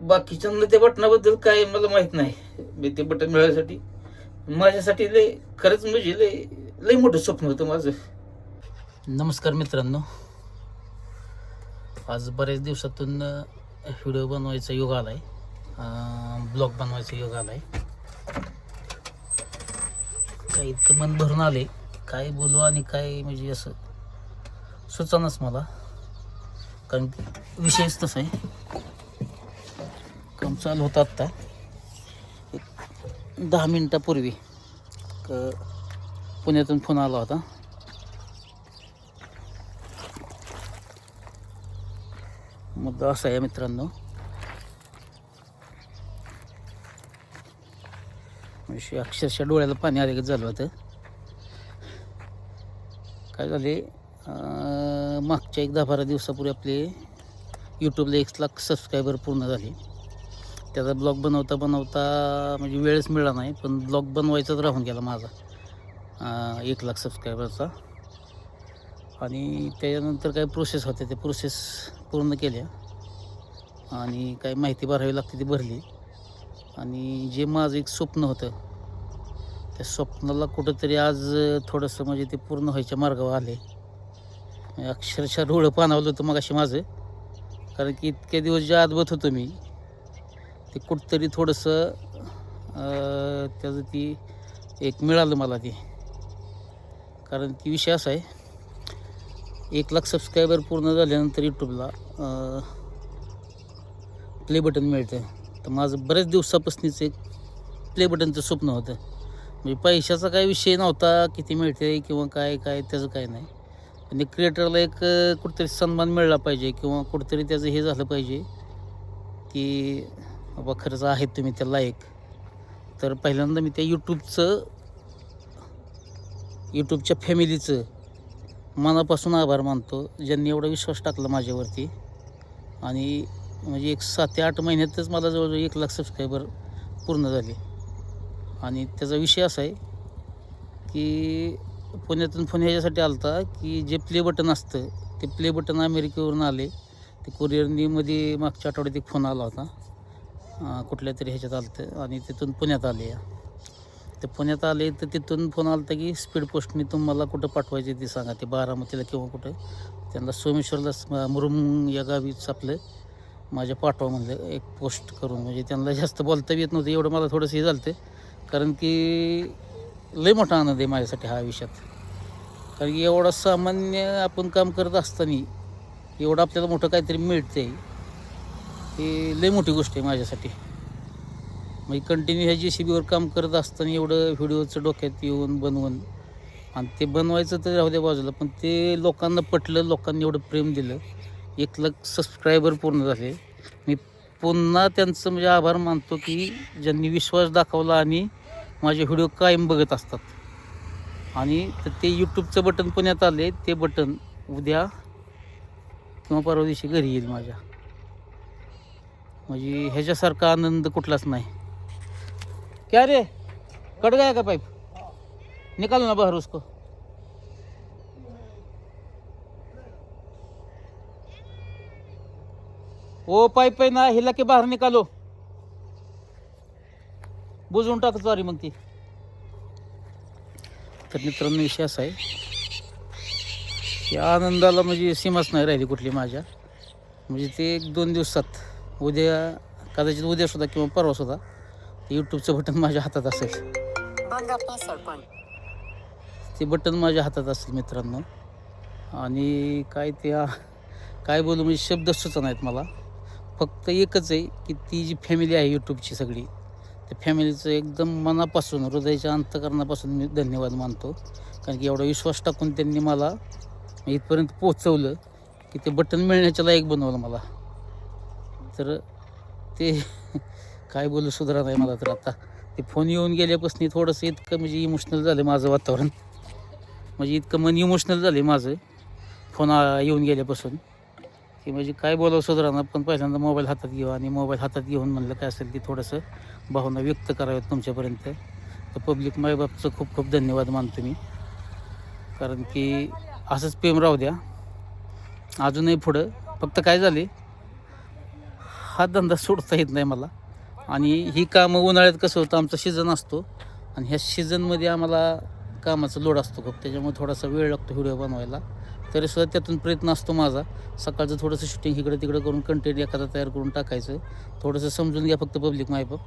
बाकीच्यांना त्या बटनाबद्दल काय मला माहित नाही. मी ते बटन मिळायसाठी माझ्यासाठी लय खरंच म्हणजे लय लय मोठं स्वप्न होतं माझं. नमस्कार मित्रांनो, आज बऱ्याच दिवसातून व्हिडिओ बनवायचा योग आलाय, ब्लॉग बनवायचा योग आलाय. काही इतकं मन भरून आले, काय बोलू आणि काय म्हणजे असं सुचनाच मला. कारण विषयच तसा आहे. काम चालू होतं आत्ता 10 मिनिटापूर्वी पुण्यातून फोन आला होता. मुद्दा असा आहे मित्रांनो, म्हणजे अक्षरशः डोळ्याला पाणी आले झालं होतं. काय झाले, मागच्या 10-12 दिवसापूर्वी आपले यूट्यूबला 1 लाख सबस्क्रायबर पूर्ण झाले. त्याचा ब्लॉग बनवता म्हणजे वेळच मिळाला नाही, पण ब्लॉग बनवायचाच राहून गेला माझा 1 लाख सबस्क्रायबरचा. आणि त्याच्यानंतर काही प्रोसेस होत्या, त्या प्रोसेस पूर्ण केल्या आणि काही माहिती भरावी लागते ती भरली. आणि जे माझं एक स्वप्न होतं, त्या स्वप्नाला कुठंतरी आज थोडंसं म्हणजे ते पूर्ण व्हायच्या मार्गावर आले. अक्षरशः डोळं पाणावलं होतं मगाशी माझं. कारण की इतक्या दिवस जे आदबत होतो मी, ते कुठंतरी थोडंसं त्याचं ती एक मिळालं मला ते. कारण की विषय असा आहे, 1 लाख सबस्क्रायबर पूर्ण झाल्यानंतर यूट्यूबला प्ले बटन मिळतं. तर माझं बऱ्याच दिवसापासूनच एक प्ले बटनचं स्वप्न होतं. म्हणजे पैशाचा काही विषय नव्हता, किती मिळते किंवा काय त्याचं काय नाही. पण क्रिएटरला एक कुठंतरी सन्मान मिळाला पाहिजे किंवा कुठंतरी त्याचं हे झालं पाहिजे की बाबा खरंच आहेत तुम्ही त्या लायक. तर पहिल्यांदा मी त्या यूट्यूबच्या फॅमिलीचं मनापासून आभार मानतो, ज्यांनी एवढा विश्वास टाकला माझ्यावरती. आणि म्हणजे एक 7 ते 8 महिन्यातच मला जवळजवळ 1 लाख सबस्क्रायबर पूर्ण झाले. आणि त्याचा विषय असा आहे की पुण्यातून फोन ह्याच्यासाठी आला होता की जे प्ले बटन असतं, ते प्ले बटन अमेरिकेवरून आले. ते कुरिअरनी मध्ये मागच्या आठवड्यात एक फोन आला होता, कुठल्या तरी ह्याच्यात आलं होतं आणि तिथून पुण्यात आले. ते पुण्यात आले तर तिथून फोन आला होता की स्पीड पोस्टने तुम्हाला कुठं पाठवायचे ते सांगा. ते बारामतीला किंवा कुठं त्यांना सोमेश्वरला मुरुम या गावीच आपलं माझ्या पाठवा म्हणलं एक पोस्ट करून. म्हणजे त्यांना जास्त बोलता येत नव्हतं, एवढं मला थोडंसं हे झालं होतं. कारण की लय मोठा आनंद आहे माझ्यासाठी हा आयुष्यात. कारण की एवढा सामान्य आपण काम करत असताना एवढं आपल्याला मोठं काहीतरी मिळतं आहे, ही लय मोठी गोष्ट आहे माझ्यासाठी. म्हणजे कंटिन्यू ह्या JCBवर काम करत असताना एवढं व्हिडिओचं डोक्यात येऊन बनवून, आणि ते बनवायचं तर राहू द्या बाजूला, पण ते लोकांना पटलं, लोकांनी एवढं प्रेम दिलं. 1 लाख सबस्क्रायबर पूर्ण झाले. मी पुन्हा त्यांचं म्हणजे आभार मानतो की ज्यांनी विश्वास दाखवला आणि माझे व्हिडिओ कायम बघत असतात. आणि तर ते यूट्यूबचं बटन पुण्यात आले, ते बटन उद्या किंवा परवा दिवशी घरी येईल माझ्या. म्हणजे ह्याच्यासारखा आनंद कुठलाच नाही. क्या रे, कट गया का पाइप? निकालो ना बाहर उसको. वो पाइप आहे ना, हिला के बाहेर निकालो. बुजवून टाक सॉरी मग ती. तर मित्रांनो विषय असा आहे की आनंदाला म्हणजे सीमाच नाही राहिली कुठली माझ्या. म्हणजे ते 1-2 दिवसात, उद्या कदाचित उद्यासुद्धा किंवा परवासुद्धा ते यूट्यूबचं बटन माझ्या हातात असेल. ते बटन माझ्या हातात असेल मित्रांनो. आणि काय बोलू म्हणजे शब्द सुचत नाहीत मला. फक्त एकच आहे की ती जी फॅमिली आहे यूट्यूबची सगळी, त्या फॅमिलीचं एकदम मनापासून, हृदयाच्या अंतकरणापासून मी धन्यवाद मानतो. कारण की एवढा विश्वास टाकून त्यांनी मला इथपर्यंत पोचवलं की ते बटन मिळण्याच्या लायक बनवलं मला. तर ते काय बोलू सुधारा नाही मला. तर आता ते फोन येऊन गेल्यापासून थोडंसं इतकं म्हणजे इमोशनल झालं माझं वातावरण. म्हणजे इतकं मन इमोशनल झालं माझं फोन येऊन गेल्यापासून की म्हणजे काय बोलावं सुधारणा. पण पहिल्यांदा मोबाईल हातात घेऊ आणि मोबाईल हातात घेऊन म्हणलं काय असेल ते थोडंसं भावना व्यक्त कराव्यात तुमच्यापर्यंत. तर पब्लिक मायबापचं खूप खूप धन्यवाद मानतो मी. कारण की असंच प्रेम राहू द्या अजूनही पुढं. फक्त काय झाले, हा धंदा सोडता येत नाही मला. आणि ही कामं उन्हाळ्यात कसं होतं, आमचा सीझन असतो आणि ह्या सीझनमध्ये आम्हाला कामाचा लोड असतो खूप, त्याच्यामुळे थोडासा वेळ लागतो व्हिडिओ बनवायला. तरीसुद्धा त्यातून प्रयत्न असतो माझा. सकाळचं थोडंसं शूटिंग इकडं तिकडं करून कंटेंट एखादा तयार करून टाकायचं. थोडंसं समजून घ्या फक्त पब्लिक मायबाप.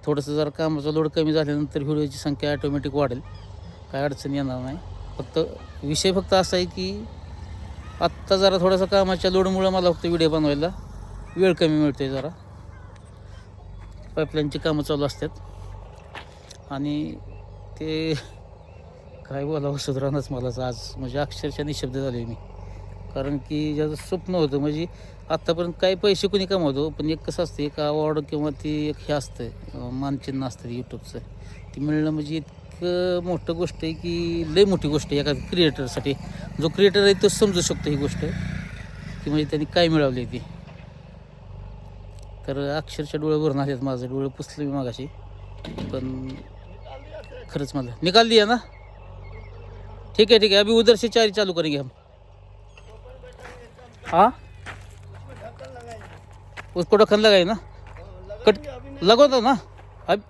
थोडंसं जरा कामाचा लोड कमी झाल्यानंतर व्हिडिओची संख्या ॲटोमॅटिक वाढेल, काय अडचण येणार नाही. फक्त विषय फक्त असा आहे की आत्ता जरा थोडासा कामाच्या लोडमुळं मला फक्त व्हिडिओ बनवायला वेळ कमी मिळतो आहे. जरा पाईपलाईनची कामं चालू असतात आणि ते काय बोलावं सुधारणाच मलाच आज, म्हणजे अक्षरशः निशब्द झाले मी. कारण की ज्याचं स्वप्न होतं, म्हणजे आत्तापर्यंत काही पैसे कोणी कमावतो, पण एक कसं असतं, एक अवॉर्ड किंवा ती एक हे असतं मानचिन्ह असतं यूट्यूबचं, ती मिळणं म्हणजे इतकं मोठं गोष्ट आहे की लई मोठी गोष्ट आहे एका क्रिएटरसाठी. जो क्रिएटर आहे तो समजू शकतो ही गोष्ट की म्हणजे त्यांनी काय मिळवली ती. तर अक्षरशः डोळे भरून आलेत, माझं डोळे पुसले मी मागाशी. पण खरंच मला निकाल दिया ना, ठीक है अभी उधर से चारी चालू करेंगे हम. हाँ उसको ढक्कन लगाए ना, कट लगो दो ना अब.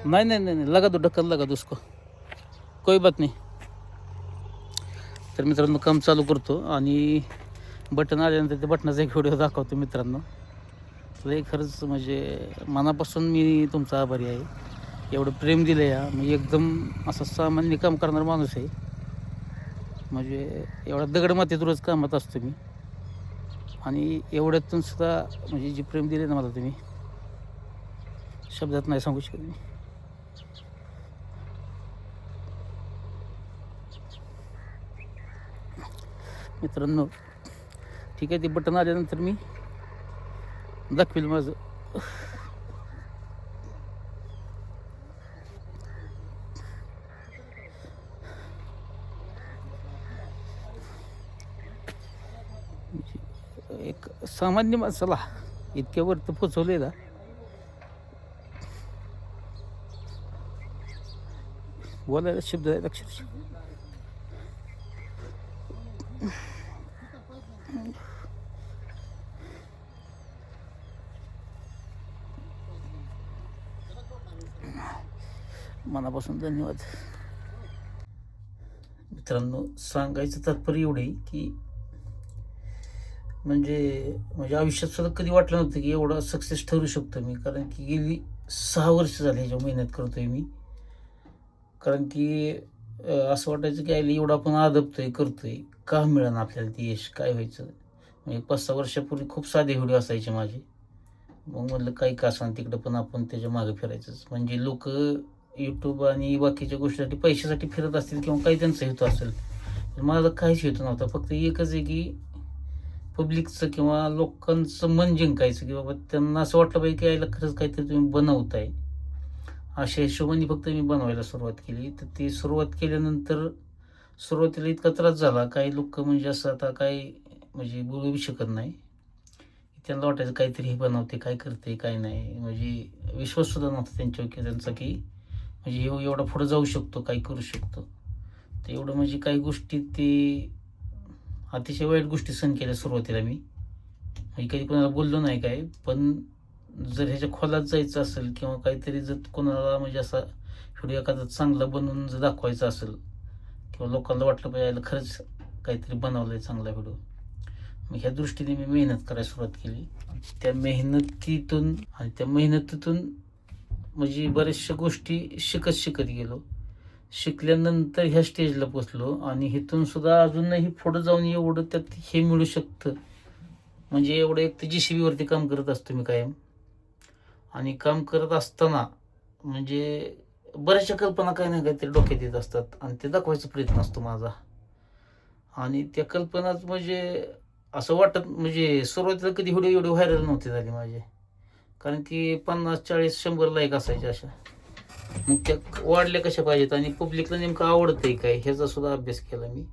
नहीं नहीं नहीं नहीं, लगा दो ढक्कन, लगा दो उसको, कोई बात नहीं. तर मित्रांनो काम चालू करतो आणि बटन आल्यानंतर ते बटनाचा एक व्हिडिओ दाखवतो मित्रांनो. लई खरंच म्हणजे मनापासून मी तुमचा आभारी आहे. एवढं प्रेम दिलं या, मी एकदम असं सामान्य काम करणारा माणूस आहे. म्हणजे एवढा दगडमातीत रोज कामात असतो मी आणि एवढ्यातून सुद्धा म्हणजे जे प्रेम दिले ना मला तुम्ही, शब्दात नाही सांगू शकत मी. मित्रांनो ठीक आहे, ते बटन आल्यानंतर मी दाखवेल माझं. एक सामान्य माणसाला इतक्यावरती पोचवलेला बोलायला शब्द आहेत अक्षरशः. मनापासून धन्यवाद. मित्रांनो सांगायचं तात्पर्य एवढे की म्हणजे आयुष्यात सुद्धा कधी वाटलं नव्हतं की एवढा सक्सेस ठरू शकतो मी. कारण की गेली 6 वर्ष झाली ह्याच्या मेहनत करतोय मी. कारण की असं वाटायचं की आईला एवढं आपण आदबतोय करतोय, का मिळेना आपल्याला ते यश, काय व्हायचं. म्हणजे 5-6 वर्षापूर्वी खूप साधे व्हिडिओ असायचे माझे. मग म्हटलं काही का असं तिकडं पण आपण त्याच्या मागे फिरायचंच. म्हणजे लोक यूट्यूब आणि बाकीच्या गोष्टीसाठी पैशासाठी फिरत असतील किंवा काही त्यांचा हेतू असेल, पण माझा काहीच हेतू नव्हता. फक्त एकच आहे की पब्लिकचं किंवा लोकांचं मन जिंकायचं, की बाबा त्यांना असं वाटलं पाहिजे की यायला खरंच काहीतरी तुम्ही बनवताय. अशा हिशोबाने फक्त मी बनवायला सुरुवात केली. तर ती सुरुवात केल्यानंतर सुरुवातीला इतका त्रास झाला, काही लोक म्हणजे असं आता काय म्हणजे बोलू शकत नाही. त्यांना वाटायचं काहीतरी हे बनवते, काय करते काय नाही, म्हणजे विश्वाससुद्धा नव्हता त्यांच्यावर की त्यांचा की म्हणजे हे एवढा पुढं जाऊ शकतो, काही करू शकतो. तर एवढं म्हणजे काही गोष्टी ते अतिशय वाईट गोष्टी सहन केल्या सुरुवातीला मी. म्हणजे कधी कोणाला बोललो नाही काय, पण जर ह्याच्या खोलात जायचं असेल किंवा काहीतरी जर कोणाला म्हणजे असा व्हिडिओ एखादा चांगला बनवून जर दाखवायचा असेल किंवा लोकांना वाटलं पाहिजे यायला खरंच काहीतरी बनवलं आहे चांगला व्हिडिओ, मग ह्या दृष्टीने मी मेहनत करायला सुरुवात केली. त्या मेहनतीतून म्हणजे बऱ्याचशा गोष्टी शिकत गेलो. शिकल्यानंतर ह्या स्टेजला पोचलो आणि इथून सुद्धा अजूनही पुढं जाऊन एवढं त्यात हे मिळू शकतं. म्हणजे एवढं एक तर JCB वरती काम करत असतो मी कायम, आणि काम करत असताना म्हणजे बऱ्याचशा कल्पना काही ना काहीतरी डोक्यात येत असतात आणि ते दाखवायचा प्रयत्न असतो माझा. आणि त्या कल्पनाच म्हणजे असं वाटत म्हणजे सुरुवातीला कधी एवढे व्हायरल नव्हते झाले माझे. कारण की 50-40-100 लाईक असायचे अशा. मग त्या वाढल्या कशा पाहिजेत आणि पब्लिकला नेमकं आवडतंय काय ह्याचा सुद्धा अभ्यास केला मी.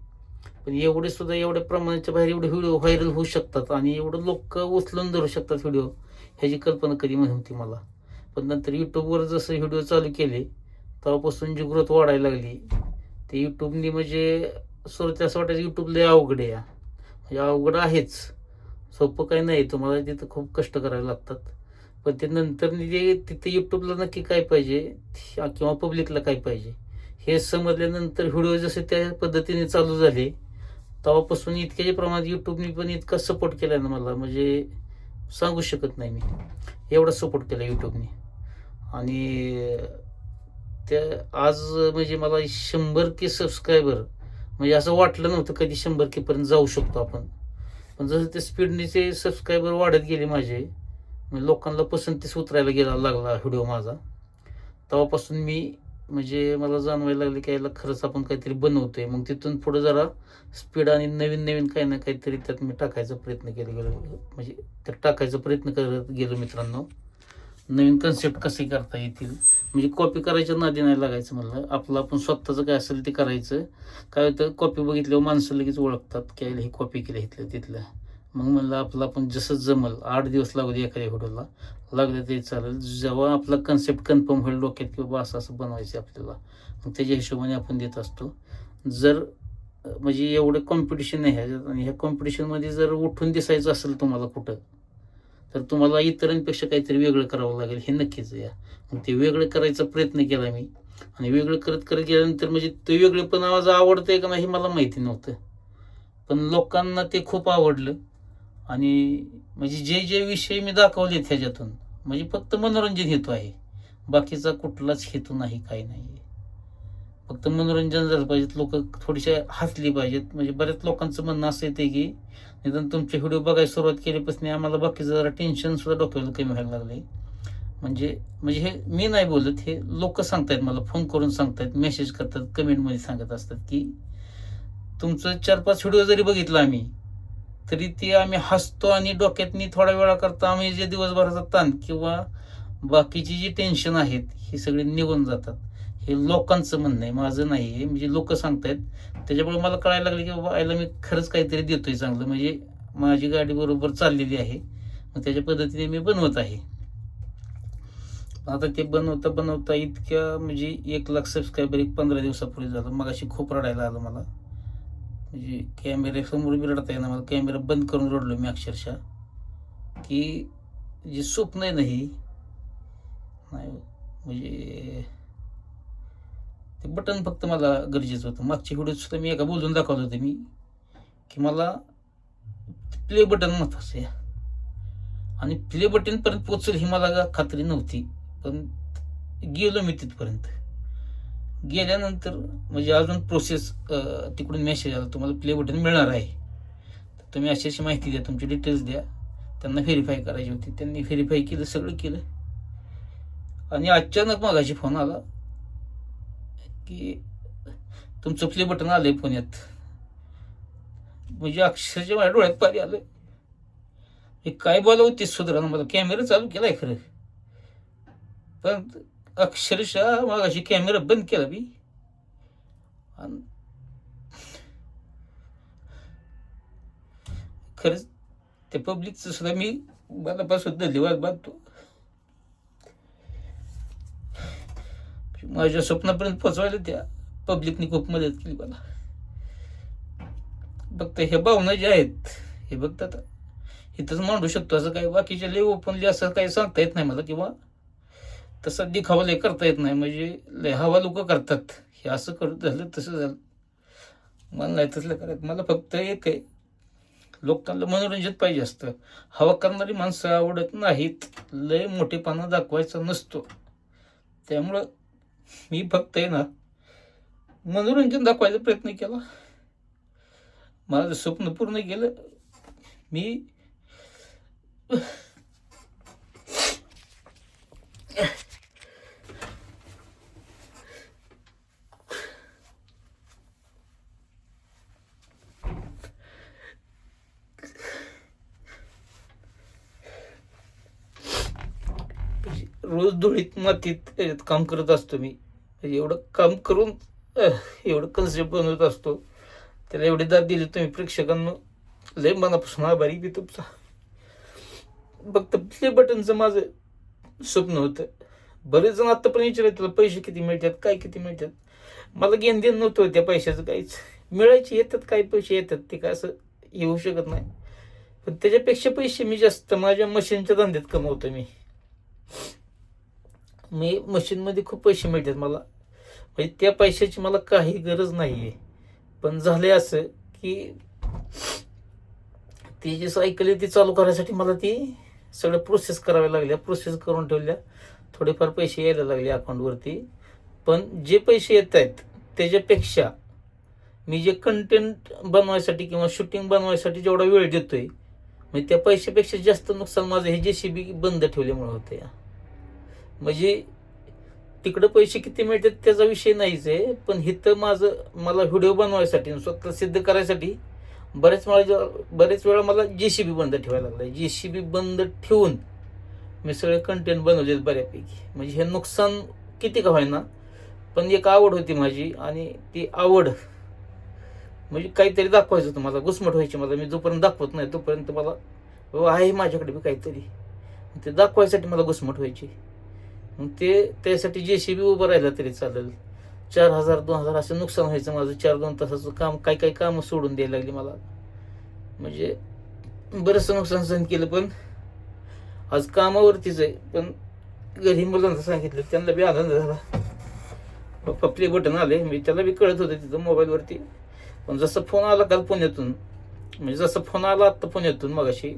पण एवढे सुद्धा एवढ्या प्रमाणाच्या बाहेर एवढे व्हिडिओ व्हायरल होऊ शकतात आणि एवढं लोक उचलून धरू शकतात व्हिडिओ, ह्याची कल्पना कधी नव्हती मला. पण नंतर यूट्यूबवर जसं व्हिडिओ चालू केले तेव्हापासून जी ग्रोथ वाढायला लागली, ते यूट्यूबनी म्हणजे सुरुवातीला असं वाटायचं यूट्यूब लय अवघड आहे, म्हणजे अवघड आहेच. सोपं काही नाही, तुम्हाला तिथं खूप कष्ट करावे लागतात. पण ते नंतर जे तिथे यूट्यूबला नक्की काय पाहिजे किंवा पब्लिकला काय पाहिजे हे समजल्यानंतर व्हिडिओ जसे त्या पद्धतीने चालू झाले, तेव्हापासून इतक्या प्रमाणात यूट्यूबने पण इतका सपोर्ट केला ना मला, म्हणजे सांगू शकत नाही मी. एवढा सपोर्ट केला यूट्यूबने. आणि त्या आज म्हणजे मला 100K सबस्क्रायबर, म्हणजे असं वाटलं नव्हतं कधी 100K पर्यंत जाऊ शकतो आपण. पण जसं ते स्पीडने ते सबस्क्रायबर वाढत गेले माझे, म्हणजे लोकांना पसंतीस उतरायला गेला लागला व्हिडिओ माझा, तेव्हापासून मी म्हणजे मला जाणवायला लागले की याला खरंच आपण काहीतरी बनवतोय. मग तिथून पुढे जरा स्पीड आणि नवीन नवीन काही ना काहीतरी त्यात मी टाकायचा प्रयत्न गेलो, म्हणजे त्यात टाकायचा प्रयत्न करत गेलो मित्रांनो. नवीन कन्सेप्ट कसे करता येतील, म्हणजे कॉपी करायच्या नादी नाही लागायचं. म्हणलं आपलं आपण स्वतःचं काय असेल ते करायचं. काय होतं, कॉपी बघितल्यावर माणसं लगेच ओळखतात की हे कॉपी केलं इथलं तिथलं. मग म्हणलं आपलं आपण जसं जमल, 8 दिवस लागू दे एखाद्या व्हिडिओला, लागलं तरी चालेल. जेव्हा आपला कन्सेप्ट कन्फर्म होईल डोक्यात की बाबा असं असं बनवायचं आपल्याला, मग त्याच्या हिशोबाने आपण देत असतो. जर म्हणजे एवढं कॉम्पिटिशन आहे ह्याच्यात, आणि ह्या कॉम्पिटिशनमध्ये जर उठून दिसायचं असेल तुम्हाला कुठं, तर तुम्हाला इतरांपेक्षा काहीतरी वेगळं करावं लागेल, हे नक्कीच आहे. मग ते वेगळं करायचा प्रयत्न केला मी. आणि वेगळं करत करत गेल्यानंतर म्हणजे ते वेगळेपण माझं आवडतंय का नाही मला माहिती नव्हतं, पण लोकांना ते खूप आवडलं. आणि म्हणजे जे जे विषय मी दाखवले ह्याच्यातून, म्हणजे फक्त मनोरंजन हेतू आहे, बाकीचा कुठलाच हेतू नाही, काही नाही. फक्त मनोरंजन झालं पाहिजे, लोक थोडीशे हसली पाहिजेत. म्हणजे बऱ्याच लोकांचं म्हणणं असं येते की निदान तुमचे व्हिडिओ बघायला सुरुवात केल्यापासून आम्हाला बाकीचं जरा टेन्शन सुद्धा डोक्याला कमी व्हायला लागले. म्हणजे म्हणजे हे मी नाही बोलत, हे लोक सांगतायत, मला फोन करून सांगतायत, मेसेज करतात, कमेंटमध्ये सांगत असतात की तुमचं 4-5 व्हिडिओ जरी बघितला आम्ही, तरी ते आम्ही हसतो आणि डोक्यातनी थोडा वेळा करता आम्ही जे दिवसभराचा ताण किंवा बाकीची जी टेन्शन आहेत ही सगळी निघून जातात. हे लोकांचं म्हणणं आहे, माझं नाही आहे. म्हणजे लोक सांगतायत, त्याच्यामुळे मला कळायला लागलं की बाबा आईला मी खरंच काहीतरी देतोय चांगलं, म्हणजे माझी गाडी बरोबर चाललेली आहे. मग त्याच्या पद्धतीने मी बनवत आहे. आता ते बनवता बनवता इतक्या म्हणजे 1 लाख सबस्क्रायबर 15 दिवसापूर्वी झालं. मग अशी खूप रडायला आलं मला, म्हणजे कॅमेऱ्यासमोर बी रडता येईना मला, कॅमेरा बंद करून रडलो मी अक्षरशः. की जे स्वप्न आहे नाही, नाही म्हणजे ते बटन फक्त मला गरजेचं होतं. मागच्या व्हिडिओत सुद्धा मी एका बोलून दाखवलं होतं मी, की मला प्ले बटन महत्वाचं आहे, आणि प्ले बटनपर्यंत पोचल ही मला खात्री नव्हती. पण गेलो मी तिथपर्यंत. गेल्यानंतर म्हणजे अजून प्रोसेस, तिकडून मेसेज आला तुम्हाला प्ले बटन मिळणार आहे, तर तुम्ही अशी अशी माहिती द्या, तुमची डिटेल्स द्या. त्यांना व्हेरीफाय करायची होती, त्यांनी व्हेरीफाय केलं, सगळं केलं. आणि अचानक मागाशी फोन आला की तुमचं प्ले बटन आलंय पुण्यात. म्हणजे अक्षरशः माझ्या डोळ्यात पाणी आलं. हे काय बोलावं ते सुधारणा. मला कॅमेरा चालू केलाय खरं, पण अक्षरशः मागाशी कॅमेरा बंद केला मी. आणि खरंच त्या पब्लिकचं सुद्धा मी मनापासून धन्यवाद मानतो. माझ्या स्वप्नापर्यंत पोचवायला त्या पब्लिकनी खूप मदत केली मला. फक्त हे भावना जे आहेत हे फक्त आता इथंच मांडू शकतो, असं काही बाकीच्या लय ओपनली असं काही सांगता येत नाही मला, किंवा तसा दिखावा लय करता येत नाही. म्हणजे लय हवा लोक करतात, हे असं करत झालं तसं झालं, मला नाही तसलं करायचं. मला फक्त एक आहे, लोकांना मनोरंजन पाहिजे असतं. हवा करणारी माणसं आवडत नाहीत, लय मोठेपणा दाखवायचा नसतो. त्यामुळं मी फक्त आहे ना मनोरंजन दाखवायचा प्रयत्न केला, माझं स्वप्न पूर्ण केलं मी. रोज धुळीत मातीत काम करत असतो मी. म्हणजे एवढं काम करून एवढं कन्सेप्ट बनवत असतो, त्याला एवढी दाद दिली तुम्ही प्रेक्षकांना, लय मनापासून आभारी मी तुमचा. फक्त प्ले बटनचं माझं स्वप्न होतं. बरेच जण आत्तापर्यंत विचारायचं तुला पैसे किती मिळतात, काय किती मिळतात. मला घेणं देणं नव्हतं त्या पैशाचं काहीच. मिळायचे येतात, काही पैसे येतात, ते काय असं येऊ शकत नाही. पण त्याच्यापेक्षा पैसे मी जास्त माझ्या मशीनच्या धंद्यात कमवतो. मी मशीनमध्ये खूप पैसे मिळतात मला, म्हणजे त्या पैशाची मला काही गरज नाही आहे. पण झाले असं की ती जी सायकल आहे ती चालू करायसाठी मला ती सगळं प्रोसेस कराव्या लागल्या, प्रोसेस करून ठेवल्या, थोडेफार पैसे यायला लागले अकाउंटवरती. पण जे पैसे येत आहेत त्याच्यापेक्षा मी जे कंटेंट बनवायसाठी किंवा शूटिंग बनवायसाठी जेवढा वेळ देतोय, म्हणजे त्या पैशापेक्षा जास्त नुकसान माझं हे JCB बंद ठेवल्यामुळे होतं या. म्हणजे तिकडं पैसे किती मिळतात त्याचा विषय नाहीच आहे, पण इथं मला व्हिडिओ बनवायसाठी स्वतः सिद्ध करायसाठी बरेच वेळा मला JCB बंद ठेवायला लागला. JCB बंद ठेवून मी सगळे कंटेंट बनवलेत बऱ्यापैकी. म्हणजे हे नुकसान किती का होईना, पण एक आवड होती माझी, आणि ती आवड म्हणजे काहीतरी दाखवायचं होतं मला, घुसमट व्हायची मला. मी जोपर्यंत दाखवत नाही तोपर्यंत मला आहे माझ्याकडे बी काहीतरी, ते दाखवायसाठी मला घुसमट व्हायची. मग त्यासाठी JCB उभं राहिलं तरी चालेल. 4,000 2,000 असं नुकसान व्हायचं माझं. 4-2 तासाचं काम, काही कामं सोडून द्यायला लागली मला. म्हणजे बरंचसं नुकसान सहन केलं. पण आज कामावरतीच आहे, पण घरी मुलांना सांगितलं, त्यांना बी आनंद झाला. पप्पा प्ले बटन आले, मी त्याला बी कळत होतं तिथं मोबाईलवरती. पण जसं फोन आला काल पुण्यातून, म्हणजे जसं फोन आला आत्ता पुण्यातून मगाशी,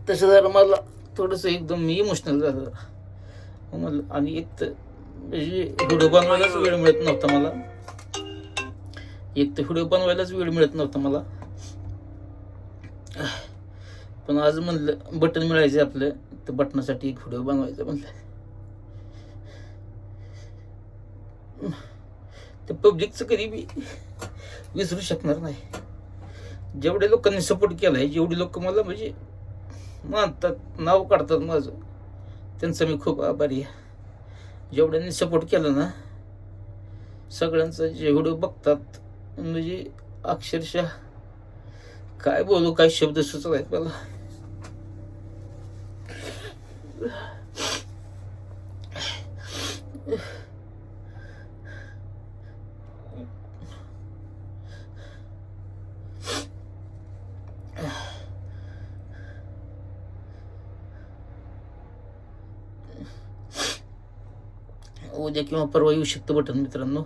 तसं जरा मला थोडंसं एकदम मी इमोशनल झालं. म्हणलं, आणि एक तर म्हणजे व्हिडिओ बनवायलाच वेळ मिळत नव्हता मला. पण आज म्हणलं बटन मिळायचं आपलं, तर बटनासाठी एक व्हिडिओ बनवायचा म्हणलं. ते पब्लिकचं कधी बी विसरू शकणार नाही. जेवढे लोकांनी सपोर्ट केलाय, जेवढे लोक मला म्हणजे मानतात, नाव काढतात माझं, त्यांचं मी खूप आभारी आहे. जेवढ्यांनी सपोर्ट केला ना, सगळ्यांचं जे व्हिडिओ बघतात, म्हणजे अक्षरशः काय बोलू, काय शब्द सुचत आहेत मला. उद्या किंवा परवा येऊ शकतं बटन मित्रांनो.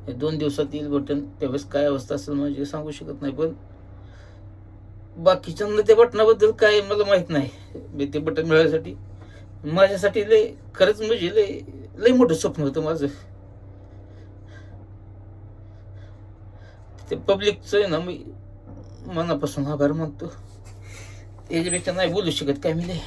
हे 2 दिवसात येईल बटन. त्यावेळेस काय अवस्था असेल म्हणजे सांगू शकत नाही. पण बाकीच्यांना त्या बटनाबद्दल काय मला माहित नाही. मी ते बटन मिळायसाठी, माझ्यासाठी लय, खरंच म्हणजे लय मोठं स्वप्न होतं माझं. ते पब्लिकचं आहे ना, मी मनापासून आभार मानतो. त्याच्यापेक्षा नाही बोलू शकत काय मी. लय